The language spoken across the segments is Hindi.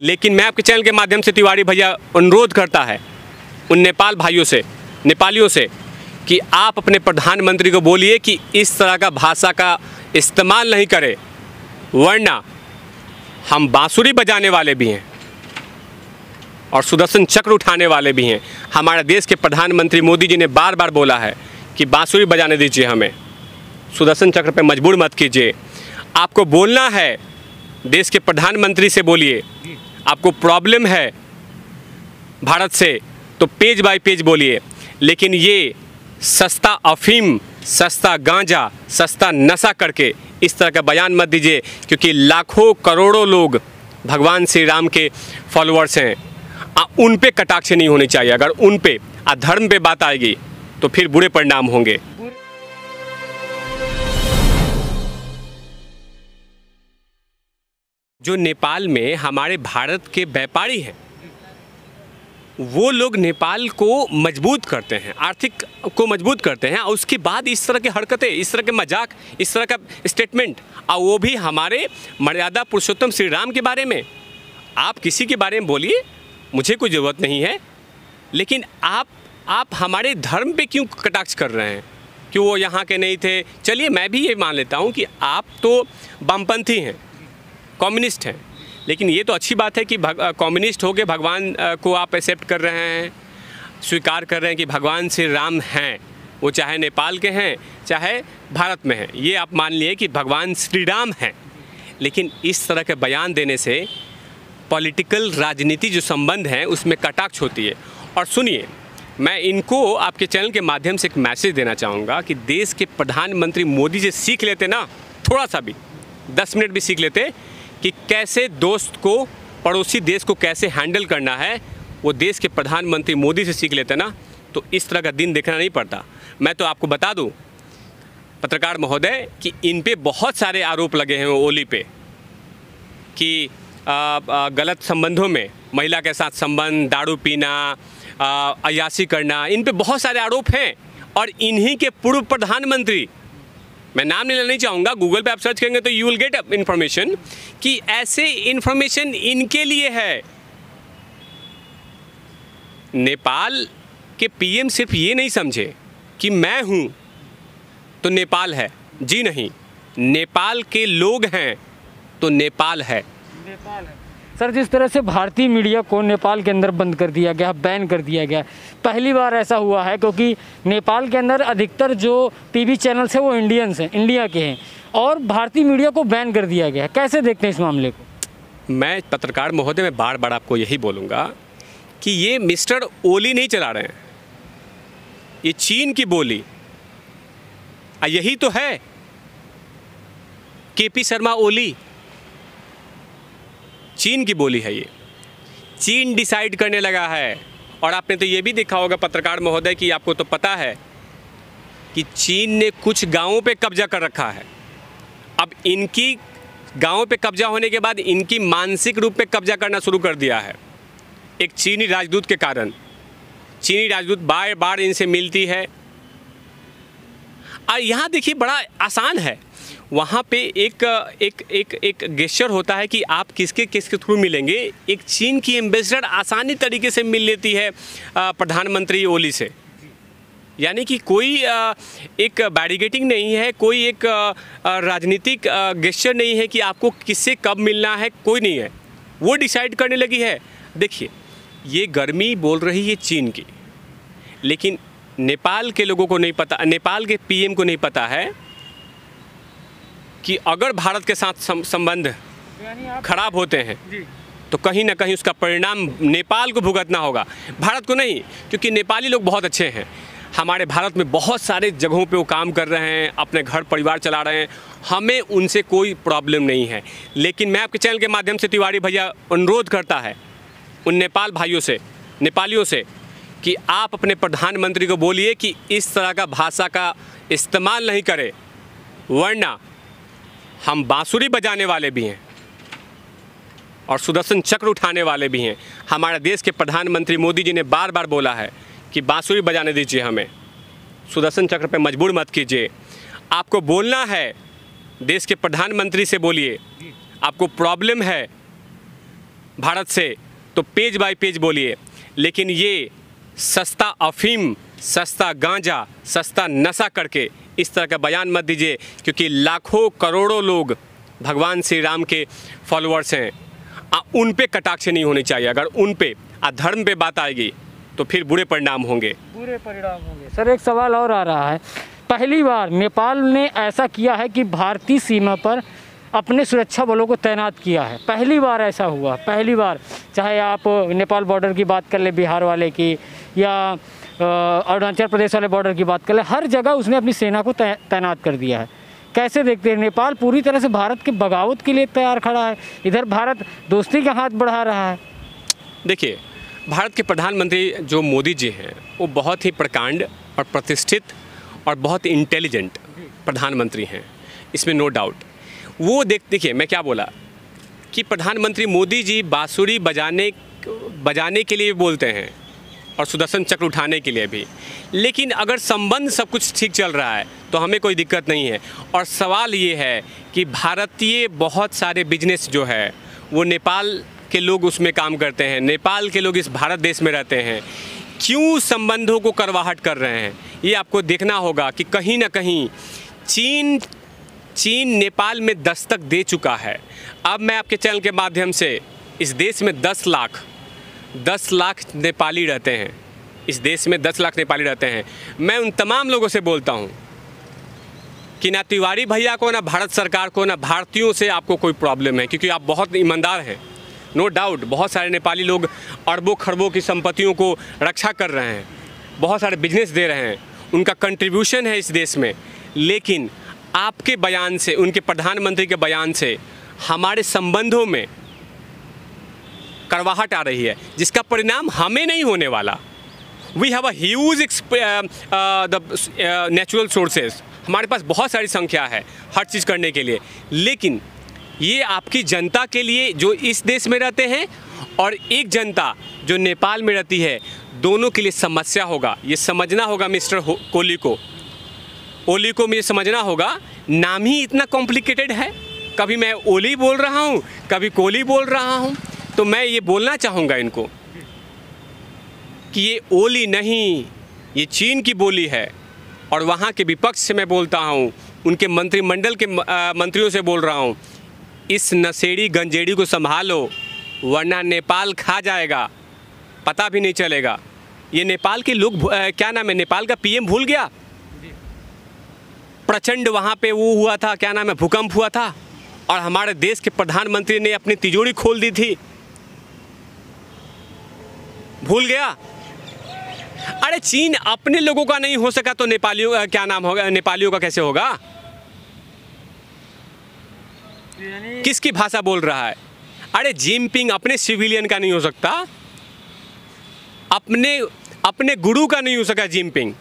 लेकिन मैं आपके चैनल के माध्यम से तिवारी भैया अनुरोध करता है उन नेपाल भाइयों से, नेपालियों से, कि आप अपने प्रधानमंत्री को बोलिए कि इस तरह का भाषा का इस्तेमाल नहीं करे, वरना हम बांसुरी बजाने वाले भी हैं और सुदर्शन चक्र उठाने वाले भी हैं। हमारे देश के प्रधानमंत्री मोदी जी ने बार बार बोला है कि बांसुरी बजाने दीजिए, हमें सुदर्शन चक्र पे मजबूर मत कीजिए। आपको बोलना है, देश के प्रधानमंत्री से बोलिए। आपको प्रॉब्लम है भारत से तो पेज बाय पेज बोलिए, लेकिन ये सस्ता अफीम, सस्ता गांजा, सस्ता नशा करके इस तरह का बयान मत दीजिए, क्योंकि लाखों करोड़ों लोग भगवान श्री राम के फॉलोअर्स हैं। उन पे कटाक्ष नहीं होनी चाहिए। अगर उन पे अधर्म पे बात आएगी तो फिर बुरे परिणाम होंगे। जो नेपाल में हमारे भारत के व्यापारी हैं, वो लोग नेपाल को मजबूत करते हैं, आर्थिक को मजबूत करते हैं, और उसके बाद इस तरह की हरकतें, इस तरह के मजाक, इस तरह का स्टेटमेंट, और वो भी हमारे मर्यादा पुरुषोत्तम श्री राम के बारे में। आप किसी के बारे में बोलिए, मुझे कोई ज़रूरत नहीं है, लेकिन आप हमारे धर्म पे क्यों कटाक्ष कर रहे हैं कि वो यहाँ के नहीं थे। चलिए, मैं भी ये मान लेता हूँ कि आप तो वामपंथी हैं, कम्युनिस्ट हैं, लेकिन ये तो अच्छी बात है कि कम्युनिस्ट होकर भगवान को आप एक्सेप्ट कर रहे हैं, स्वीकार कर रहे हैं कि भगवान श्री राम हैं, वो चाहे नेपाल के हैं चाहे भारत में हैं, ये आप मान लिए कि भगवान श्री राम हैं। लेकिन इस तरह के बयान देने से पॉलिटिकल राजनीति जो संबंध है उसमें कटाक्ष होती है। और सुनिए, मैं इनको आपके चैनल के माध्यम से एक मैसेज देना चाहूँगा कि देश के प्रधानमंत्री मोदी से सीख लेते ना, थोड़ा सा भी, 10 मिनट भी सीख लेते कि कैसे दोस्त को, पड़ोसी देश को कैसे हैंडल करना है, वो देश के प्रधानमंत्री मोदी से सीख लेते ना, तो इस तरह का दिन देखना नहीं पड़ता। मैं तो आपको बता दूं पत्रकार महोदय कि इन पे बहुत सारे आरोप लगे हैं ओली पे कि गलत संबंधों में, महिला के साथ संबंध, दारू पीना, अय्याशी करना, इन पे बहुत सारे आरोप हैं। और इन्हीं के पूर्व प्रधानमंत्री, मैं नाम नहीं लेना चाहूँगा, गूगल पे आप सर्च करेंगे तो यू विल गेट इन्फॉर्मेशन कि ऐसे इन्फॉर्मेशन इनके लिए है। नेपाल के पीएम सिर्फ ये नहीं समझे कि मैं हूँ तो नेपाल है, जी नहीं, नेपाल के लोग हैं तो नेपाल है। सर, जिस तरह से भारतीय मीडिया को नेपाल के अंदर बंद कर दिया गया, बैन कर दिया गया, पहली बार ऐसा हुआ है, क्योंकि नेपाल के अंदर अधिकतर जो टीवी चैनल्स हैं वो इंडियंस हैं, इंडिया के हैं, और भारतीय मीडिया को बैन कर दिया गया। कैसे देखते हैं इस मामले को? मैं पत्रकार महोदय, मैं बार बार आपको यही बोलूँगा कि ये मिस्टर ओली नहीं चला रहे हैं, ये चीन की बोली, यही तो है केपी शर्मा ओली, चीन की बोली है। ये चीन डिसाइड करने लगा है। और आपने तो ये भी देखा होगा पत्रकार महोदय कि आपको तो पता है कि चीन ने कुछ गांवों पे कब्जा कर रखा है। अब इनकी गांवों पे कब्जा होने के बाद इनकी मानसिक रूप पे कब्जा करना शुरू कर दिया है, एक चीनी राजदूत के कारण। चीनी राजदूत बार बार इनसे मिलती है। और यहाँ देखिए, बड़ा आसान है, वहाँ पे एक गेस्चर होता है कि आप किसके थ्रू मिलेंगे। एक चीन की एम्बेसडर आसानी तरीके से मिल लेती है प्रधानमंत्री ओली से, यानी कि कोई एक बैरिगेटिंग नहीं है, कोई एक राजनीतिक गेस्चर नहीं है कि आपको किससे कब मिलना है, कोई नहीं है, वो डिसाइड करने लगी है। देखिए, ये गर्मी बोल रही है चीन की, लेकिन नेपाल के लोगों को नहीं पता, नेपाल के पीएम को नहीं पता है कि अगर भारत के साथ संबंध खराब होते हैं तो कहीं ना कहीं उसका परिणाम नेपाल को भुगतना होगा, भारत को नहीं। क्योंकि नेपाली लोग बहुत अच्छे हैं, हमारे भारत में बहुत सारे जगहों पे वो काम कर रहे हैं, अपने घर परिवार चला रहे हैं, हमें उनसे कोई प्रॉब्लम नहीं है। लेकिन मैं आपके चैनल के माध्यम से तिवारी भैया अनुरोध करता है उन नेपाल भाइयों से, नेपालियों से, कि आप अपने प्रधानमंत्री को बोलिए कि इस तरह का भाषा का इस्तेमाल नहीं करे, वरना हम बांसुरी बजाने वाले भी हैं और सुदर्शन चक्र उठाने वाले भी हैं। हमारे देश के प्रधानमंत्री मोदी जी ने बार बार बोला है कि बांसुरी बजाने दीजिए, हमें सुदर्शन चक्र पे मजबूर मत कीजिए। आपको बोलना है, देश के प्रधानमंत्री से बोलिए। आपको प्रॉब्लम है भारत से तो पेज बाय पेज बोलिए, लेकिन ये सस्ता अफीम, सस्ता गांजा, सस्ता नशा करके इस तरह का बयान मत दीजिए, क्योंकि लाखों करोड़ों लोग भगवान श्री राम के फॉलोअर्स हैं। उन पे कटाक्ष नहीं होनी चाहिए। अगर उन पे अधर्म पे बात आएगी तो फिर बुरे परिणाम होंगे। सर एक सवाल और आ रहा है, पहली बार नेपाल ने ऐसा किया है कि भारतीय सीमा पर अपने सुरक्षा बलों को तैनात किया है। पहली बार ऐसा हुआ, पहली बार। चाहे आप नेपाल बॉर्डर की बात कर ले, बिहार वाले की, या अरुणाचल प्रदेश वाले बॉर्डर की बात कर ले, हर जगह उसने अपनी सेना को तैनात कर दिया है। कैसे देखते हैं? नेपाल पूरी तरह से भारत के बगावत के लिए तैयार खड़ा है, इधर भारत दोस्ती का हाथ बढ़ा रहा है। देखिए, भारत के प्रधानमंत्री जो मोदी जी हैं वो बहुत ही प्रकांड और प्रतिष्ठित और बहुत इंटेलिजेंट प्रधानमंत्री हैं, इसमें नो डाउट। वो देखिए मैं क्या बोला कि प्रधानमंत्री मोदी जी बांसुरी बजाने के लिए बोलते हैं और सुदर्शन चक्र उठाने के लिए भी, लेकिन अगर संबंध सब कुछ ठीक चल रहा है तो हमें कोई दिक्कत नहीं है। और सवाल ये है कि भारतीय बहुत सारे बिजनेस जो है वो नेपाल के लोग उसमें काम करते हैं, नेपाल के लोग इस भारत देश में रहते हैं, क्यों संबंधों को करवाहट कर रहे हैं? ये आपको देखना होगा कि कहीं ना कहीं चीन नेपाल में दस्तक दे चुका है। अब मैं आपके चैनल के माध्यम से, इस देश में 10 लाख नेपाली रहते हैं, इस देश में 10 लाख नेपाली रहते हैं। मैं उन तमाम लोगों से बोलता हूं कि ना तिवारी भैया को, ना भारत सरकार को, ना भारतीयों से आपको कोई प्रॉब्लम है, क्योंकि आप बहुत ईमानदार हैं। नो डाउट बहुत सारे नेपाली लोग अरबों खरबों की संपत्तियों को रक्षा कर रहे हैं, बहुत सारे बिजनेस दे रहे हैं, उनका कंट्रीब्यूशन है इस देश में। लेकिन आपके बयान से, उनके प्रधानमंत्री के बयान से हमारे संबंधों में करवाहट आ रही है, जिसका परिणाम हमें नहीं होने वाला। We have a huge natural sources, हमारे पास बहुत सारी संख्या है हर चीज़ करने के लिए, लेकिन ये आपकी जनता के लिए जो इस देश में रहते हैं और एक जनता जो नेपाल में रहती है, दोनों के लिए समस्या होगा। ये समझना होगा मिस्टर ओली को मुझे समझना होगा। नाम ही इतना कॉम्प्लिकेटेड है, कभी मैं ओली बोल रहा हूँ, कभी कोली बोल रहा हूँ। तो मैं ये बोलना चाहूँगा इनको कि ये ओली नहीं, ये चीन की बोली है। और वहाँ के विपक्ष से मैं बोलता हूँ, उनके मंत्रिमंडल के मंत्रियों से बोल रहा हूँ, इस नशेड़ी गंजेड़ी को संभालो, वरना नेपाल खा जाएगा, पता भी नहीं चलेगा। ये नेपाल के लोग क्या नाम है, नेपाल का पीएम भूल गया? प्रचंड वहाँ पे वो हुआ था, क्या नाम है, भूकंप हुआ था, और हमारे देश के प्रधानमंत्री ने अपनी तिजोरी खोल दी थी, भूल गया? अरे चीन अपने लोगों का नहीं हो सका तो नेपालियों का क्या नाम होगा, नेपालियों का कैसे होगा? किसकी भाषा बोल रहा है? अरे जिनपिंग अपने सिविलियन का नहीं हो सकता, अपने गुरु का नहीं हो सका जिनपिंग।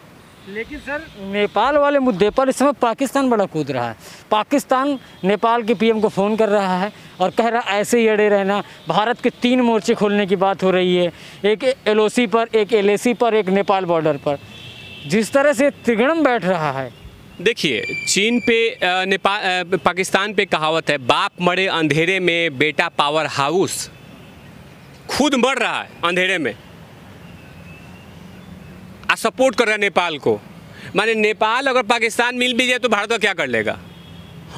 लेकिन सर नेपाल वाले मुद्दे पर इस समय पाकिस्तान बड़ा कूद रहा है। पाकिस्तान नेपाल के पीएम को फ़ोन कर रहा है और कह रहा ऐसे ही अड़े रहना। भारत के 3 मोर्चे खोलने की बात हो रही है, एक LOC पर, एक LAC पर, एक नेपाल बॉर्डर पर। जिस तरह से त्रिगणम बैठ रहा है, देखिए चीन पे पाकिस्तान पे कहावत है, बाप मरे अंधेरे में, बेटा पावर हाउस। खुद मर रहा है अंधेरे में, सपोर्ट कर रहा है नेपाल को। माने नेपाल अगर पाकिस्तान मिल भी जाए तो भारत का क्या कर लेगा?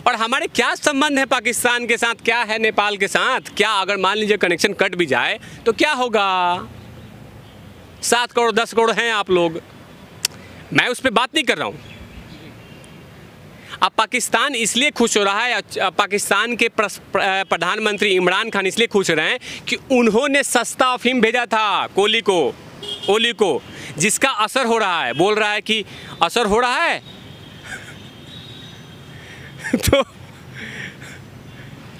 और हमारे क्या संबंध है पाकिस्तान के साथ, क्या है नेपाल के साथ? क्या अगर मान लीजिए कनेक्शन कट भी जाए तो क्या होगा? 7 करोड़ 10 करोड़ हैं आप लोग, मैं उस पर बात नहीं कर रहा हूँ। अब पाकिस्तान इसलिए खुश हो रहा है, पाकिस्तान के प्रधानमंत्री इमरान खान इसलिए खुश हो रहे हैं कि उन्होंने सस्ता अफीम भेजा था ओली को, जिसका असर हो रहा है। बोल रहा है कि असर हो रहा है तो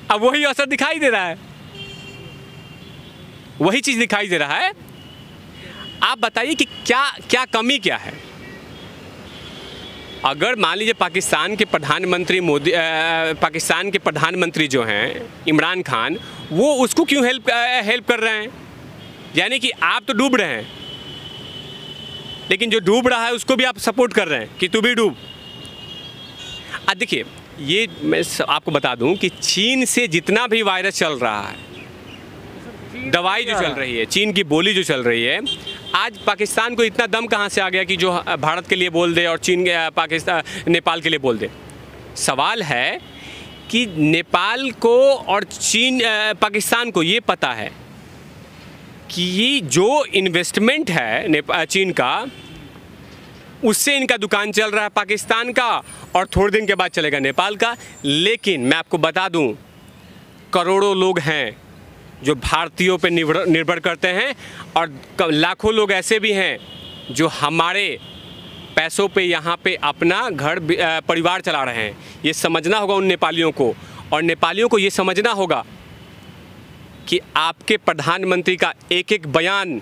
अब वही असर दिखाई दे रहा है, वही चीज़ दिखाई दे रहा है। आप बताइए कि क्या कमी क्या है? अगर मान लीजिए पाकिस्तान के प्रधानमंत्री जो हैं इमरान खान, वो उसको क्यों हेल्प कर रहे हैं? यानी कि आप तो डूब रहे हैं, लेकिन जो डूब रहा है उसको भी आप सपोर्ट कर रहे हैं कि तू भी डूब। देखिए, ये मैं आपको बता दूं कि चीन से जितना भी वायरस चल रहा है, दवाई जो चल रही है, चीन की बोली जो चल रही है, आज पाकिस्तान को इतना दम कहाँ से आ गया कि जो भारत के लिए बोल दे और चीन पाकिस्तान नेपाल के लिए बोल दे। सवाल है कि नेपाल को और चीन पाकिस्तान को ये पता है कि जो इन्वेस्टमेंट है चीन का, उससे इनका दुकान चल रहा है पाकिस्तान का और थोड़े दिन के बाद चलेगा नेपाल का। लेकिन मैं आपको बता दूं, करोड़ों लोग हैं जो भारतीयों पे निर्भर करते हैं और लाखों लोग ऐसे भी हैं जो हमारे पैसों पे यहाँ पे अपना घर परिवार चला रहे हैं। ये समझना होगा उन नेपालियों को, और नेपालियों को ये समझना होगा कि आपके प्रधानमंत्री का एक एक बयान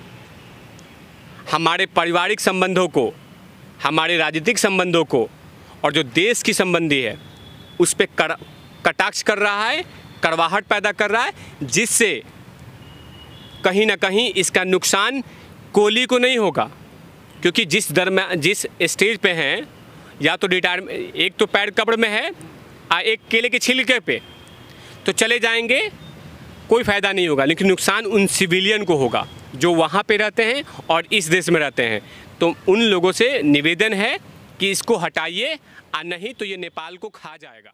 हमारे पारिवारिक संबंधों को, हमारे राजनीतिक संबंधों को और जो देश की संबंधी है उस पे कटाक्ष कर रहा है, कड़वाहट पैदा कर रहा है, जिससे कहीं ना कहीं इसका नुकसान कोहली को नहीं होगा। क्योंकि जिस स्टेज पे हैं, या तो रिटायरमेंट, एक तो पैर कब्र में है, एक केले के छिलके पे तो चले जाएंगे, कोई फ़ायदा नहीं होगा, लेकिन नुकसान उन सिविलियन को होगा जो वहाँ पे रहते हैं और इस देश में रहते हैं। तो उन लोगों से निवेदन है कि इसको हटाइए, नहीं तो ये नेपाल को खा जाएगा।